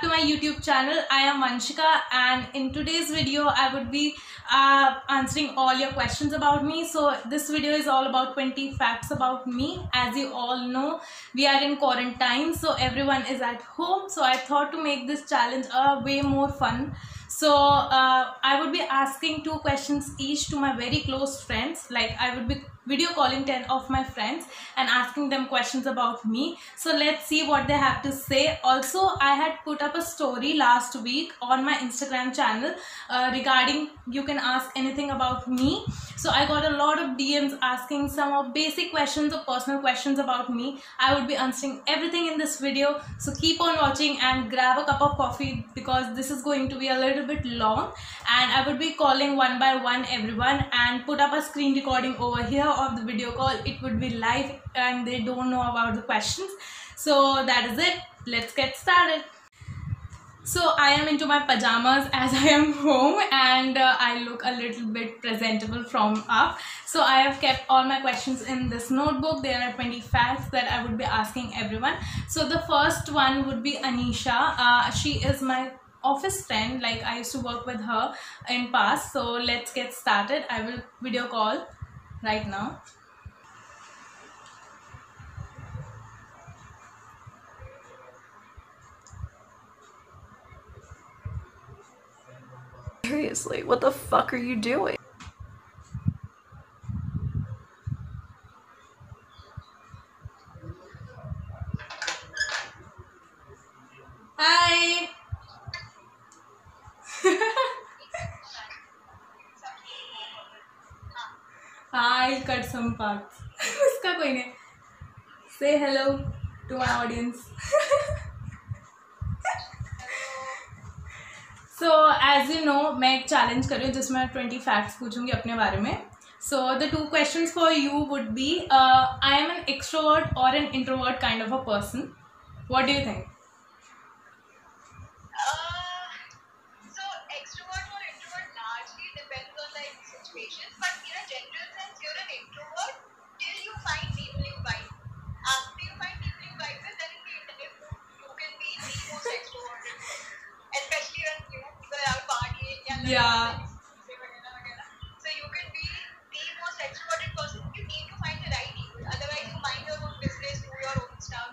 to my YouTube channel. I am Vanshika, and in today's video I would be answering all your questions about me. So this video is all about 20 facts about me. As you all know, we are in quarantine, so everyone is at home, so I thought to make this challenge way more fun. So I would be asking 2 questions each to my very close friends. Like, I would be video calling 10 of my friends and asking them questions about me. So let's see what they have to say. Also, I had put up a story last week on my Instagram channel regarding you can ask anything about me. So I got a lot of DMs asking some of basic questions or personal questions about me. I would be answering everything in this video, so keep on watching and grab a cup of coffee because this is going to be a little bit long, and I would be calling one by one everyone and put up a screen recording over here of the video call. It would be live and they don't know about the questions. So that is it. Let's get started. So I am into my pajamas as I am home, and I look a little bit presentable from up. So I have kept all my questions in this notebook. There are 20 facts that I would be asking everyone. So the first one would be Anisha. She is my office friend. Like, I used to work with her in past. So let's get started. I will video call right now. Seriously, what the fuck are you doing? Hi. I'll cut some parts. Uska koi nahi. Say hello to my audience. So as you know, मैं एक challenge कर रही हूँ जिसमें 20 facts पूछूंगी अपने बारे में. So the 2 questions for you would be, I am an extrovert or an introvert kind of a person. What do you think? So extrovert or introvert largely depends on like situations, but in a general sense, you're an introvert till you find people you vibe. After you find people you vibe with, then in the internet you can be the most extroverted, especially when people are out partying. Yeah. So you can be the most extroverted person. You need to find the right people. Otherwise, you mind your own business, do your own stuff.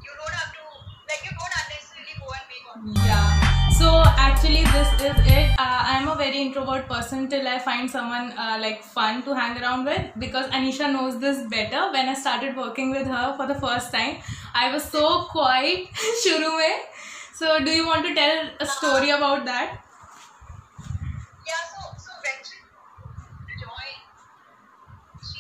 You don't have to, like, you don't unnecessarily go and make on. Yeah. So actually this is it. I'm a very introvert person till I find someone like fun to hang around with, because Anisha knows this better. When I started working with her for the first time, I was so quiet shuru mein. So do you want to tell a story about that? Yeah, so when she joined, she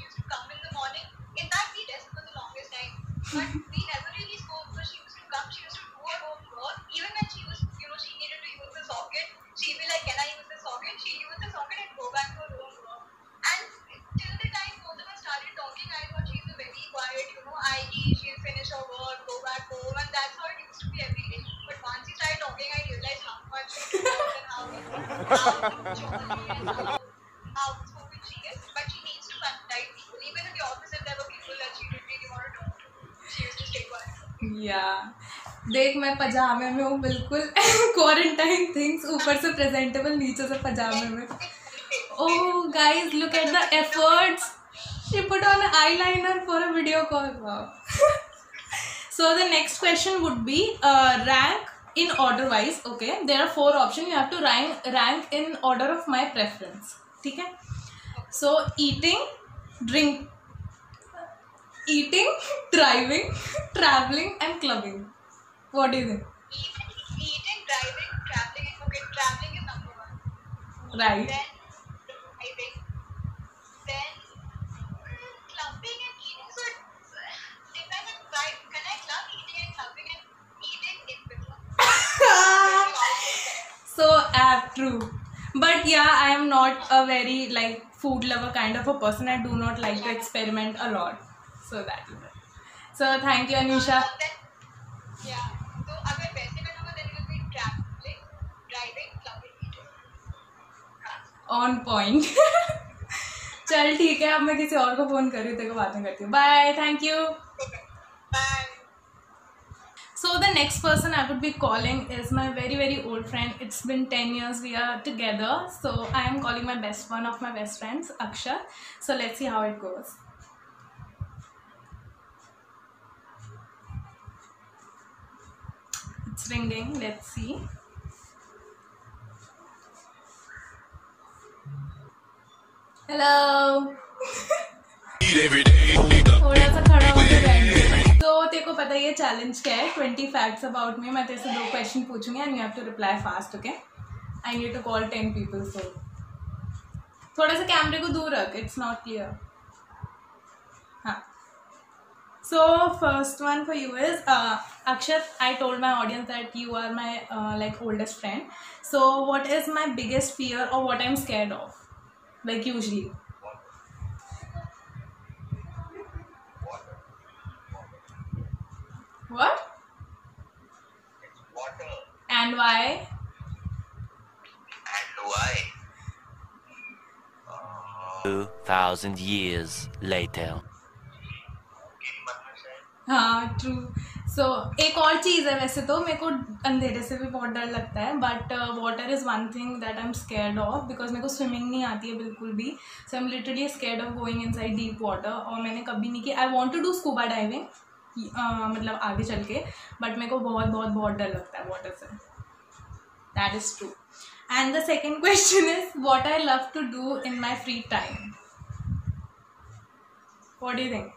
used to come in the morning. In fact, we danced for the longest time, but we never really spoke. So she used to come, she used to do her own work. Even when she was, she needed to use the socket, she'd be like, "Can I use the socket?" She'd use the socket and go back to her own work. And till the time both of us started talking, I thought she's a very quiet, she'll finish her work, go back home, and that's how it used to be every day. But once we started talking, I realized how much she knows and how jolly and how outspoken she is. But she needs to contact people. Even in the office, if there were people that she didn't really want to talk to, she used to stay quiet. Yeah. देख, मैं पजामे में हूँ बिल्कुल. Quarantine things, ऊपर से presentable, नीचे से पजामे में. Oh guys, look at the efforts. She put on an eyeliner for a video call. Wow. So the next question would be rank in order wise. Okay, there are 4 options. You have to rank in order of my preference. ठीक है? So eating, driving, traveling and clubbing. What do you think? Eating, driving, traveling. Okay, traveling is number 1. Right. Then driving. Then clubbing and eating. So it depends on vibe. Can I club, eating and clubbing, and eating in between? So true. But yeah, I am not a very like food lover kind of a person. I do not like to experiment a lot. So that is it. So thank you, Anisha. Yeah. So अगर वैसे करना होगा, then it will be traveling, driving, clubbing, eating. On point. चल ठीक है, अब मैं किसी और को फोन कर रही हूँ, तेरे को बाद में करती हूँ. Bye, thank you. Bye. next person I would be calling is my very old friend. It's been 10 years we are together. So I am calling one of my best friends, Akshat. So let's see how it goes. It's ringing. Let's see. Hello. थोड़ा सा खड़ा होकर बैठ। तो तेरे को पता ये चैलेंज क्या है? 20 facts about me. मैं तेरे से 2 क्वेश्चन पूछूंगी and you have to reply fast, okay? I need to call 10 people, so थोड़ा सा कैमरे को दूर रख. It's not clear. हाँ. So first one for you is Akshat. I told my audience that you are my like oldest friend. So what is my biggest fear or what I'm scared of? Like usually. What? It's water. And why? And why? 2,000 years later. हाँ true. सो एक और चीज़ है वैसे तो मेरे को अंधेरे से भी बहुत डर लगता है but water is one thing that I am scared of because मेरे को स्विमिंग नहीं आती है बिल्कुल भी. So I am literally scared of going inside deep water और मैंने कभी नहीं की. I want to do scuba diving मतलब आगे चल के बट मेरे को बहुत डर लगता है वाटर से. That is true. And the second question is what I love to do in my free time. What do you think?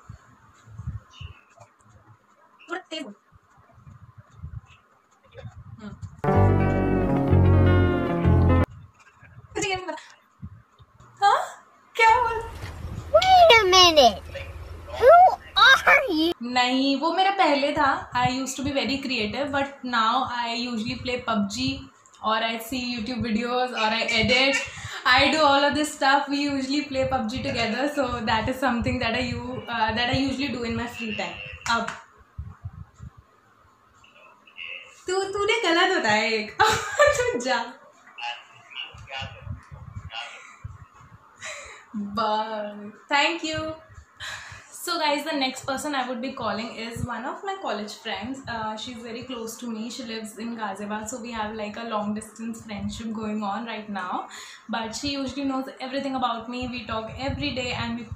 हाँ क्या बोल? Wait a minute. Who are you? नहीं वो मेरा पहले था. I used to be very creative but now I usually play PUBG or I see YouTube videos or I edit. I do all of this stuff. We usually play PUBG together, so that is something that I usually do in my free time. अब तूने गलत होता है एक. तू जा. Bye. Thank you. So guys, the next person I would be calling is one of my college friends. She's very close to me. She lives in Ghaziabad, so we have like a long distance friendship going on right now. But she usually knows everything about me. We talk every day and we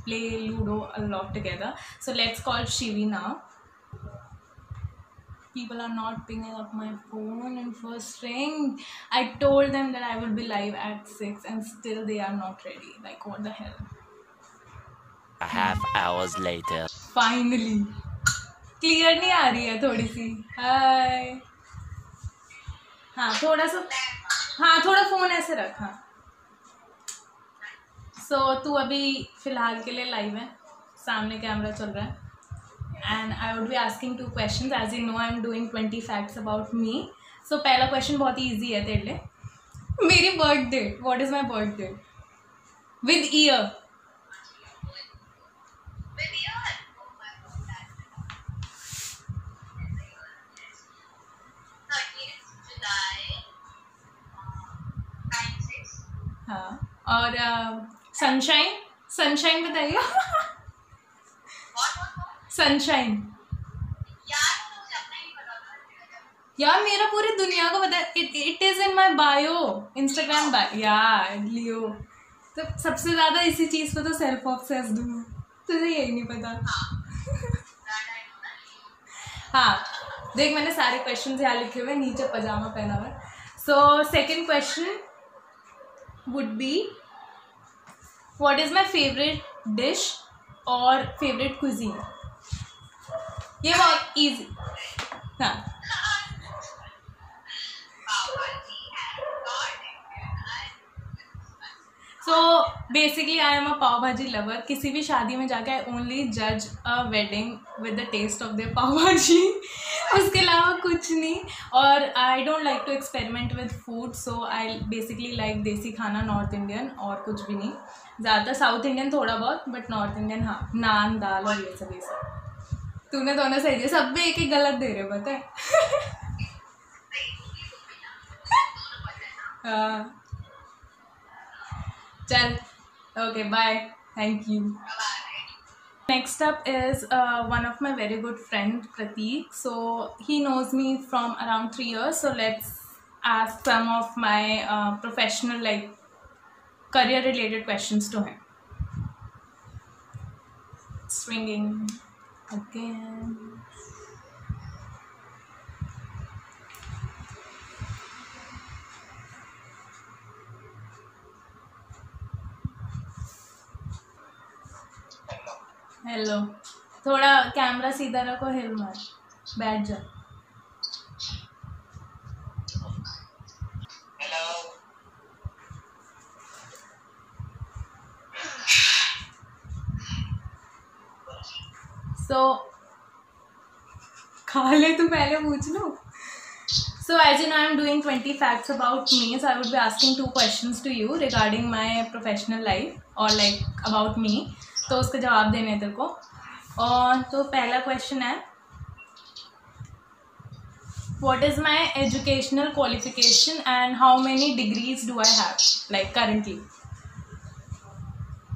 play Ludo a lot together. So let's call Shivi now. People are not picking up my phone in first ring. I told them that I will be live at 6 and still they are not ready. Like what the hell? A half hours later. Finally. Clear नहीं आ रही है थोड़ी सी. Hi. हाँ थोड़ा सा. हाँ थोड़ा phone ऐसे रख. हाँ. So तू अभी फ़िलहाल के लिए लाइव है. सामने कैमरा चल रहा है. And I would be asking 2 questions. As you know, I am doing 20 facts about me. So पहला question बहुत ही easy है तेरे लिए. मेरी birth date. What is my birth date? With year. With year. Oh my God. 30th July. 96. हाँ और sunshine बताइए. What? Sunshine. यार तो मुझे अपना ही पता था. यार मेरा पूरी दुनिया को पता है. It is in my bio. Instagram bio. यार लियो. तो सबसे ज़्यादा इसी चीज़ पे तो सेल्फ ऑब्सेस्ड हूँ. तुझे यही नहीं पता. हाँ देख मैंने सारे क्वेश्चन यहाँ लिखे हुए. नीचे पजामा पहना हुआ. So second question would be what is my favourite dish और फेवरेट कुजीन. ये बहुत इजी. हाँ सो बेसिकली आई एम अ पाव भाजी लवर. किसी भी शादी में जाके आई ओनली जज a wedding with the taste of the pav bhaji. उसके अलावा कुछ नहीं. और I don't like to experiment with food. So I basically like desi khana north Indian और कुछ भी नहीं. ज़्यादातर साउथ इंडियन थोड़ा बहुत बट नॉर्थ इंडियन हाँ नान दाल और ये सब. तूने दोनों सही दिए. सब में एक एक गलत दे रहे पता है. हाँ चल okay bye. Thank you. next up is one of my very good friend Prateek. So he knows me from around 3 years. So let's ask some of my professional, like career related questions to him. It's ringing again. Hello, थोड़ा camera सीधा रखो, हिल मार, बैठ जा. So खा ले तू, पहले पूछ लो. So as you know, I am doing 20 facts about me. So I would be asking 2 questions to you regarding my professional life or like about me. तो उसका जवाब देने हैं तेरे को. और तो पहला क्वेश्चन है, what is my educational qualification and how many degrees do I have, like currently?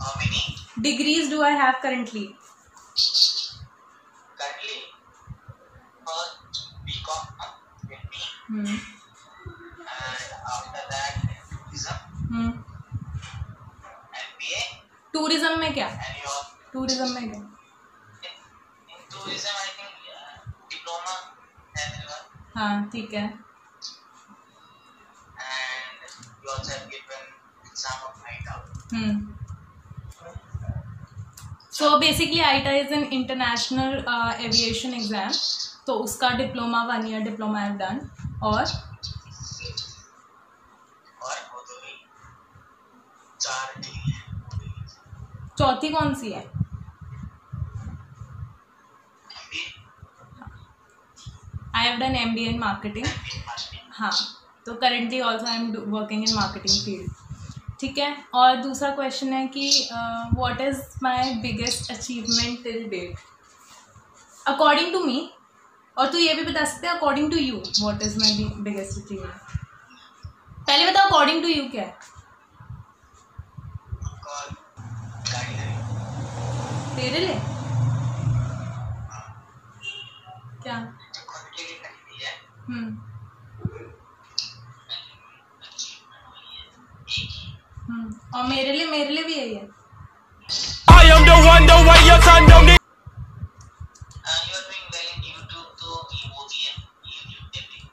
How many degrees do I have currently? currently? First BCom with me, and after that tourism, MBA, tourism में क्या? and your tourism में क्या? in tourism I think diploma and your, हाँ ठीक है. and you also have given exam of ITA. So basically ITA is an international aviation exam. तो उसका diploma 1 year diploma I have done. और वो तो भी 4 डिग्री है. चौथी कौन सी है? I have done MBA in marketing. हाँ, तो currently also I am working in marketing field. ठीक है. और दूसरा क्वेश्चन है कि what is my biggest achievement till date according to me. और तू ये भी बता सकते हैं according to you what is my biggest achievement. पहले बताओ अकॉर्डिंग टू यू क्या है. तेरे लिए क्या? और मेरे लिए भी यही है. I am the one, the way your son don't need. You are doing well in YouTube, तो emoji है YouTube everything.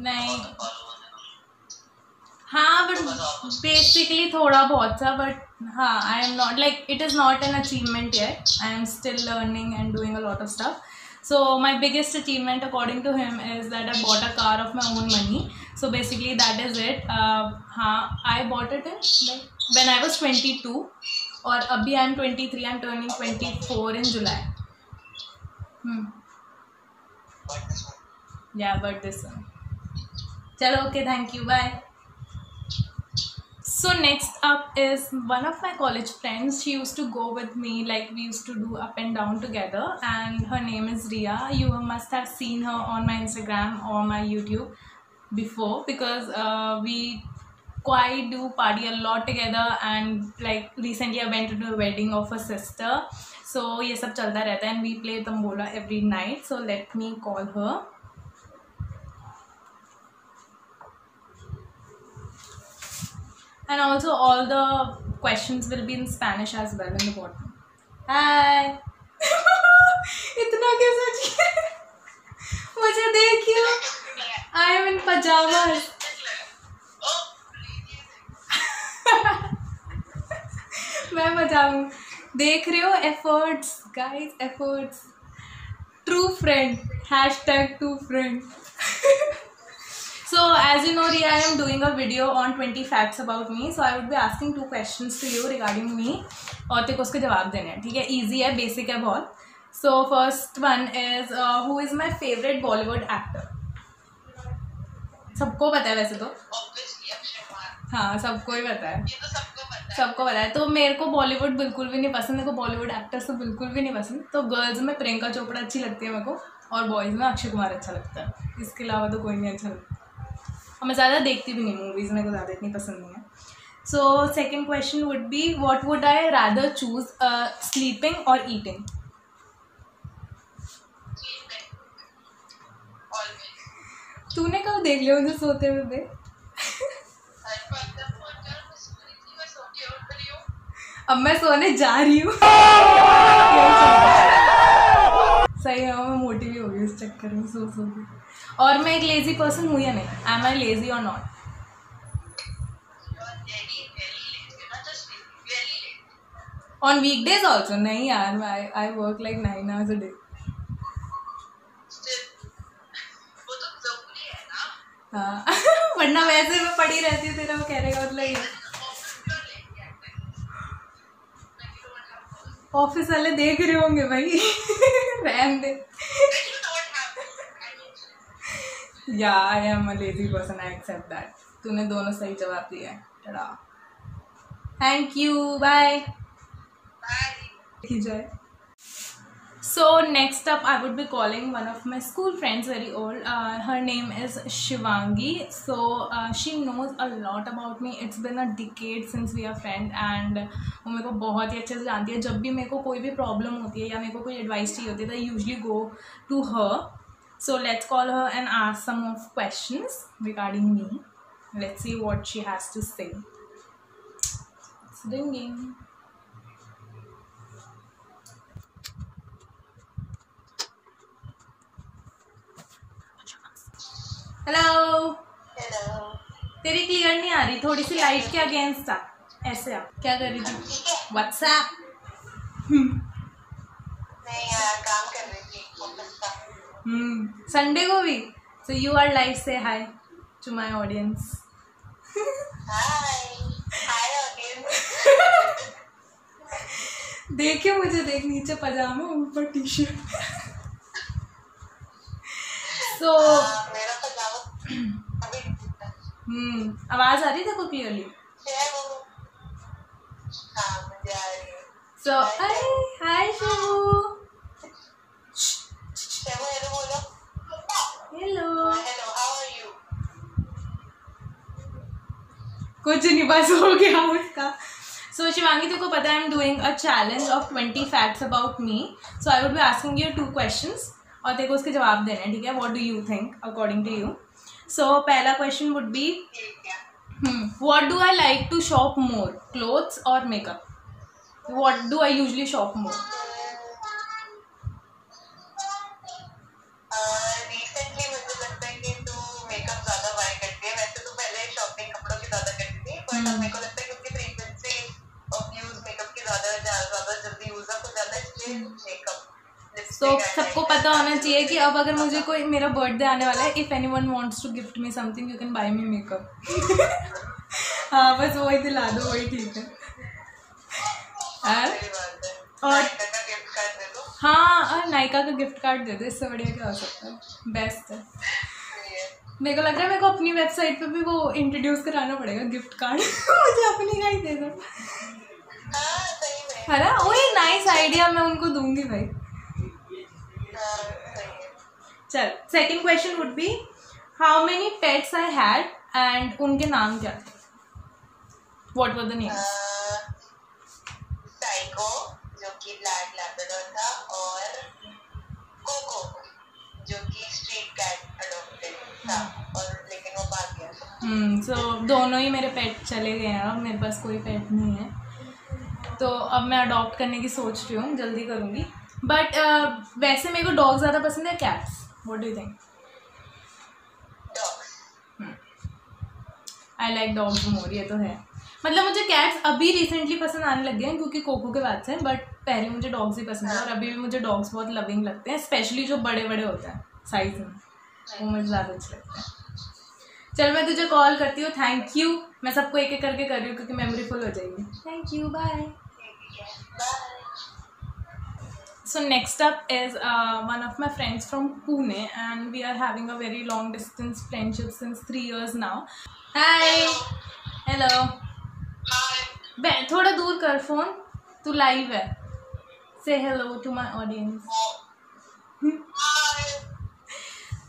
नहीं, followers and all. हाँ बट बेसिकली थोड़ा बहुत सा. बट हाँ, I am not like it is not an achievement yet. I am still learning and doing a lot of stuff. So my biggest achievement according to him is that I bought a car of my own money. So basically that is it. I bought it in like when I was 22 और अभी I am 23. I am turning 24 in July. But this one. Yeah, but this one. चलो okay, thank you, bye. So next up is one of my college friends. She used to go with me, like we used to do up and down together, and her name is Riya. You must have seen her on my Instagram or my YouTube before because we quite do party a lot together, and like recently I went to a wedding of a sister. So ये सब चलता रहता है and we play tambola every night. So let me call her. And also all the questions will be in Spanish as well in the bottom. Hi. इतना कैसा चाहिए? मुझे देखियो. I am in pajamas. मैं पजामा देख रहे हो. Efforts guys, efforts. True friend. #true friend. So as you know Riya, I am doing a video on 20 facts about me. So I would be asking 2 questions to you regarding me. और तेरे को उसके जवाब देने हैं. ठीक है, easy है, basic है बहुत. So first one is who is my favorite Bollywood actor? सबको पता है वैसे तो. Obviously अक्षय कुमार. हाँ, सबको ही पता है. ये तो सबको पता है. सबको पता है. तो मेरे को बॉलीवुड बिल्कुल भी नहीं पसंद. मेरे को बॉलीवुड एक्टर्स तो बिल्कुल भी नहीं पसंद. तो गर्ल्स में प्रियंका चोपड़ा अच्छी लगती है मेरे को, और बॉयज़ में अक्षय कुमार अच्छा लगता है. इसके अलावा तो कोई नहीं अच्छा लगता. और मैं ज़्यादा देखती भी नहीं मूवीज़, मेरे को ज़्यादा इतनी पसंद नहीं है. So second question would be, what would I rather choose, sleeping or eating? तूने कब देख लिया मुझे सोते हुए बे? अब मैं सोने जा रही हूँ। सही है, मैं मोटी भी हो गई इस चक्कर में सो के। और मैं एक लेजी पर्सन हूँ या नहीं? एम आई लेजी और नॉट? On weekdays also? नहीं यार, I work like 9 hours a day. हाँ वरना वैसे मैं पड़ी रहती हूँ, तेरा वो कहने का मतलब ये। ऑफिस वाले देख रहे होंगे भाई रहने दे। Yeah I am a lazy person, I accept that. तूने दोनों सही जवाब दिया है। Tada, thank you, bye. So next up, I would be calling one of my school friends, very old. Her name is Shivangi. So she knows a lot about me. It's been a decade since we are friends, and वो मेरे को बहुत ही अच्छे से जानती है। जब भी मेरे को कोई भी प्रॉब्लम होती है या मेरे को कोई एडवाइस चाहिए होती है, तो I usually go to her. So let's call her and ask some of questions regarding me. Let's see what she has to say. It's ringing. Hello. तेरी क्लियर नहीं आ रही, थोड़ी सी लाइट के अगेंस्ट आ। ऐसे आ, क्या कर रही थी? व्हाट्सएप? नहीं यार, काम कर रही थी ऑफिस का। संडे को भी? So you are live, say hi to my audience. Hi audience. देखिए मुझे, देख, नीचे पजामा, ऊपर टी शर्ट। सो मेरा पजामा अभी आवाज आ रही है देखो क्लियरली? हाँ, मुझे आ रही है। So hi Shivu. हेलो बोलो। Hello. Hello, how are you? कुछ नहीं, बस हो गया उसका। सो शिवांगी, तेरे को पता है I am doing a challenge of 20 facts about me. So I would be asking you 2 questions और तेरे को उसके जवाब देने हैं, ठीक है? What do you think according to you? So पहला question would be, what do I like to shop more, clothes और makeup? What do I usually shop more? Recently मुझे लगता है कि तू मेकअप ज़्यादा बाय करती है. वैसे तो पहले शॉपिंग कपड़ों की ज़्यादा करती थी, बट अब मेरे को लगता है क्योंकि फ्रीक्वेंसी ऑफ यूज मेकअप की ज़्यादा जल्दी यूज अप हो जाता है, इसलिए मेकअप. तो सबको पता होना चाहिए कि अब अगर मुझे कोई, मेरा बर्थडे आने वाला है, if anyone wants to gift me something you can buy me makeup. हाँ बस वही दिला दो, वही ठीक है. और हाँ, नायका का गिफ्ट कार्ड दे दो, इससे बढ़िया क्या हो सकता है? बेस्ट है. मेरे को लग रहा है मेरे को अपनी वेबसाइट पे भी वो इंट्रोड्यूस कराना पड़ेगा गिफ्ट कार्ड. मुझे अपनी का ही दे दो, है ना? वही नाइस आइडिया, मैं उनको दूंगी भाई. चल, second question would B, how many pets I had and उनके नाम क्या थे? What were the names? Psycho जो कि ब्लैक लैब्राडोर था, और कोको जो कि स्ट्रीट कैट अडॉप्टेड था, और लेकिन वो भाग गया. सो दोनों ही मेरे पेट चले गए हैं. अब मेरे पास कोई पेट नहीं है, तो अब मैं अडॉप्ट करने की सोच रही हूँ, जल्दी करूँगी. बट वैसे मेरे को डॉग ज़्यादा पसंद है, cats? What do you think? I like dogs more, ये तो है. मतलब मुझे कैट्स अभी रिसेंटली पसंद आने लग गए हैं क्योंकि कोको के बाद से, बट पहले मुझे डॉग्स ही पसंद है, और अभी भी मुझे डॉग्स बहुत लविंग लगते हैं, स्पेशली जो बड़े बड़े होते हैं साइज में, वो मुझे ज़्यादा अच्छे लगते हैं. चल मैं तुझे कॉल करती हूँ. Thank you. मैं सबको एक एक करके कर रही हूँ क्योंकि मेमोरी फुल हो जाएगी. Thank you, bye. So next up is one of my friends from Pune, and we are having a very long distance friendship since 3 years now. Hi. Hello. Hi. थोड़ा दूर कर फोन, तू live है. Say hello to my audience.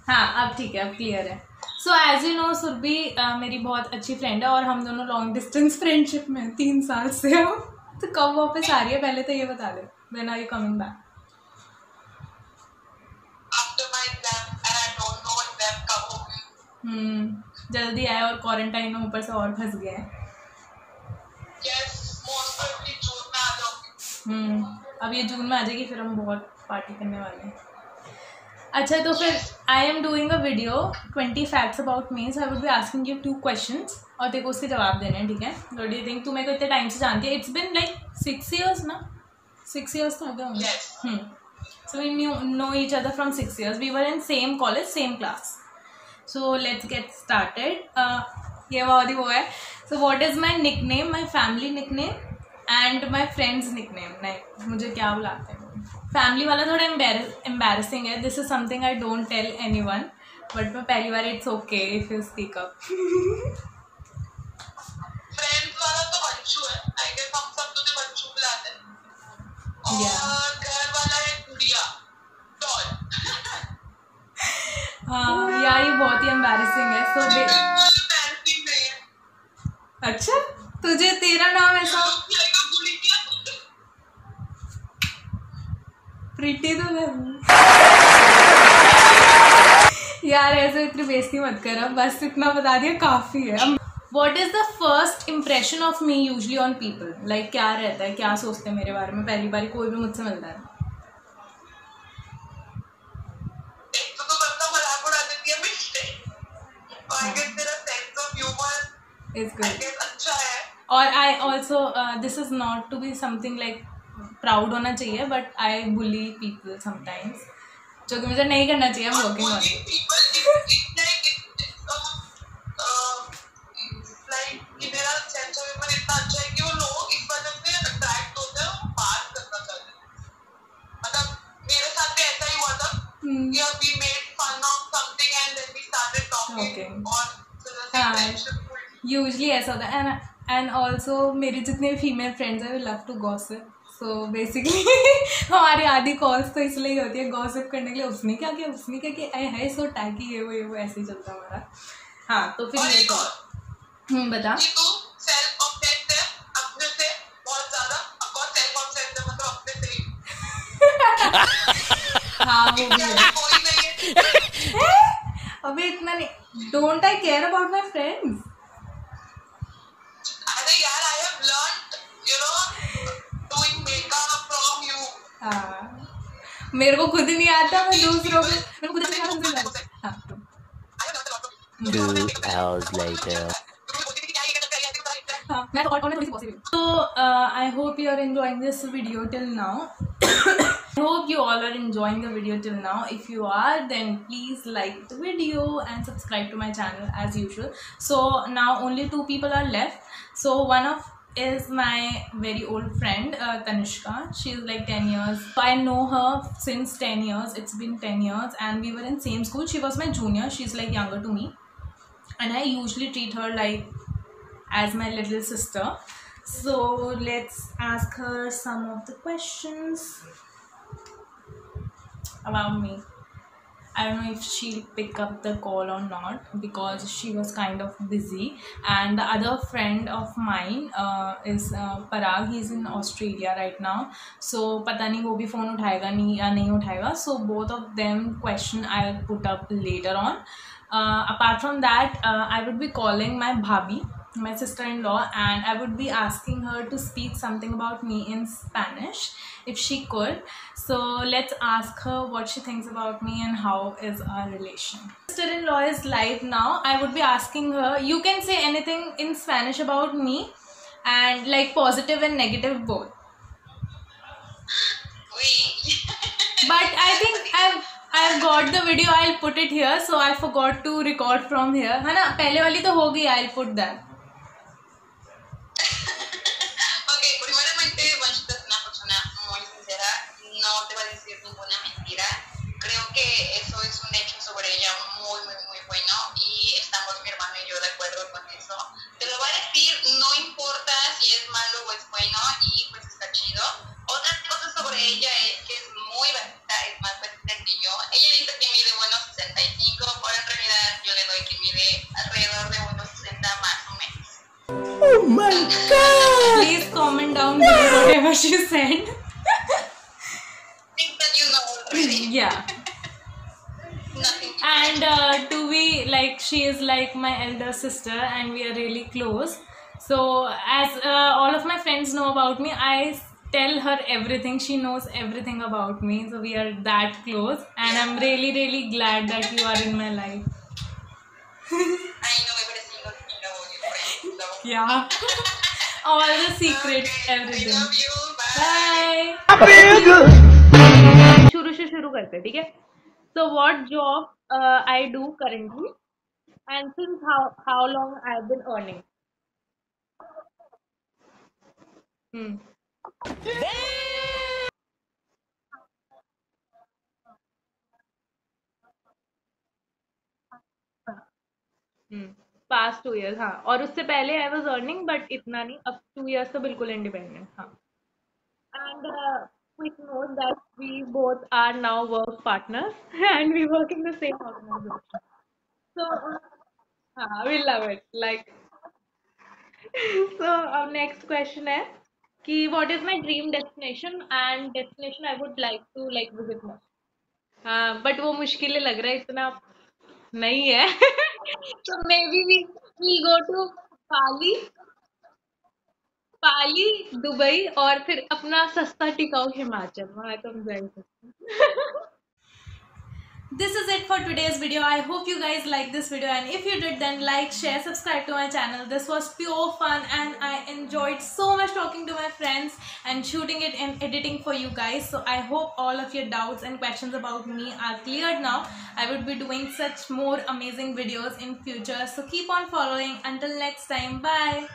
हाँ अब ठीक है, अब क्लियर है. So as you know Surabhi मेरी बहुत अच्छी फ्रेंड है और हम दोनों लॉन्ग डिस्टेंस फ्रेंडशिप में 3 साल से हो। तो कब वापस आ रही है पहले तो ये बता दे, when are you coming back? After my exam, and I don't know exam कब होगी। जल्दी आए और क्वारंटाइन में ऊपर से और फंस गए हैं। Yes, most probably जून में आ जाऊंगी। अब ये जून में आ जाएगी, फिर हम बहुत पार्टी करने वाले हैं। अच्छा तो फिर आई am doing a video 20 facts about me, so I would be asking you 2 questions और तेरे को उसके जवाब देने हैं, ठीक है? What do you think? तू मेरे को इतने टाइम से जानती है, इट्स बिन लाइक 6 years ना, 6 years तो हो गया होंगे। So we know each other from 6 years, we were in same college same class. So let's get started. ये वो है। So what is my nickname, my family nickname and my friends nickname. नहीं, मुझे क्या बुलाते हैं family वाला थोड़ा एम्बैरसिंग है। This is something I don't tell anyone, but मैं पहली बार it's okay if you speak up. Friends वाला तो वंशु है, आई गेस हम सब तुझे वंशु बुलाते हैं। और घर वाला है गुड़िया डॉल। हाँ यार ये बहुत ही एम्बैरसिंग है। सो फैंसी नहीं है। अच्छा तुझे तेरा नाम ऐसा प्रीति तो नहीं यार, ऐसे इतनी बेइज्जती मत कर। अब बस इतना बता दिया काफ़ी है। अब what is the first impression of me usually on people? Like क्या रहता है, क्या सोचते हैं मेरे बारे में पहली बार कोई भी मुझसे मिलता है? एक तो बंदा मजाक उड़ा देती है मिस्टे, और आई गेस तेरा sense of humour is good अच्छा है। और I also this is not to be something like proud होना चाहिए, but I bully people sometimes, जो कि मुझे नहीं करना चाहिए। I'm working on it. मेरा सेंस ऑफ ह्यूमर इतना अच्छा है कि वो लोग इस वजह से अट्रैक्ट होते हैं, वो बात करना चाहते हैं। मतलब मेरे साथ भी ऐसा ही हुआ था कि we made fun of something and then we started talking और friendship यूजली ऐसा होता है। एंड ऑल्सो मेरी जितने भी फीमेल फ्रेंड्स हैं we love to gossip. So basically हमारी आधी कॉल्स तो इसलिए ही होती है गॉसिप करने के लिए। उसने क्या किया, उसने क्या किया, है सो टैकी, ये वो ऐसे ही चलता है हमारा। हाँ तो फिर ये तो बता। कि तू सेल्फ ऑब्सेस्ड है अपने से बहुत ज्यादा, और सेल्फ ऑब्सेस्ड है मतलब अपने से ही। हाँ वो भी है। कोई नहीं है। अबे इतना नहीं, don't I care about my friends? अरे यार I have learned you know doing makeup from you. हाँ मेरे को खुद नहीं आता, मैं दूसरों को मेरे को खुद नहीं आता। हाँ 2 hours later. हाँ मैं तो और थोड़ी सी पॉसिबल। तो I hope you are enjoying this video till now. I hope you all are enjoying the video till now. If you are, then please like the video and subscribe to my channel as usual. So now only 2 people are left. So one of is my very old friend Tanishka. She is like 10 years. So I know her since 10 years. It's been 10 years and we were in same school. She was my junior. She's like younger to me and I usually treat her like as my little sister. So let's ask her some of the questions about me. I don't know if she'll pick up the call or not because she was kind of busy. And the other friend of mine is Parag. He's in Australia right now. So पता नहीं वो भी phone उठाएगा नहीं या नहीं उठाएगा. So both of them question I'll put up later on. Apart from that, I would be calling my bhabhi, my sister-in-law, and I would be asking her to speak something about me in Spanish if she could. So let's ask her what she thinks about me and how is our relation. Sister-in-law is live now. I would be asking her, you can say anything in Spanish about me and like positive and negative both. But I think I've got the video. I'll put it here. So I forgot to record from here. है ना, पहले वाली तो हो गई. I'll put that. No te va a decir ninguna mentira. Creo que eso es un hecho sobre ella muy, muy, muy bueno y estamos mi hermano y yo de acuerdo con eso. Te lo va a decir, no importa si es malo o es bueno y pues está chido. Otra cosa sobre ella es que es muy bajita, es más bajita que yo. Ella dice que mide 1.65, pero en realidad yo le doy que mide whatever she said. Things that you know already. Yeah. Nothing. And to be like, she is like my elder sister and we are really close. So as all of my friends know about me, I tell her everything. She knows everything about me, so we are that close, and I'm really glad that you are in my life. I know every single thing about you, friend. So. Yeah. All the secrets, Okay, everything. I love you. Bye. Bye. शुरू से शुरू करते हैं, ठीक है? So what job I do currently, and since how long I've been earning. Past 2 years, हाँ. और उससे पहले I was earning, but इतना नहीं. अब 2 years तो बिल्कुल independent, हाँ. And quick note that we both are now work partners and we work in the same organization. So, we love it. Like, so our next question है कि what is my dream destination and destination I would like to like visit most. हाँ, but वो मुश्किल लग रहा है, इतना नहीं है. So maybe we go to Pali, Dubai और फिर अपना सस्ता टिकाऊ हिमाचल, वहाँ तो हम जा ही सकते. This is it for today's video. I hope you guys liked this video, and if you did, then like, share, subscribe to my channel. This was pure fun and I enjoyed so much talking to my friends and shooting it and editing for you guys. So I hope all of your doubts and questions about me are cleared now. I would be doing such more amazing videos in future. So keep on following. Until next time, bye.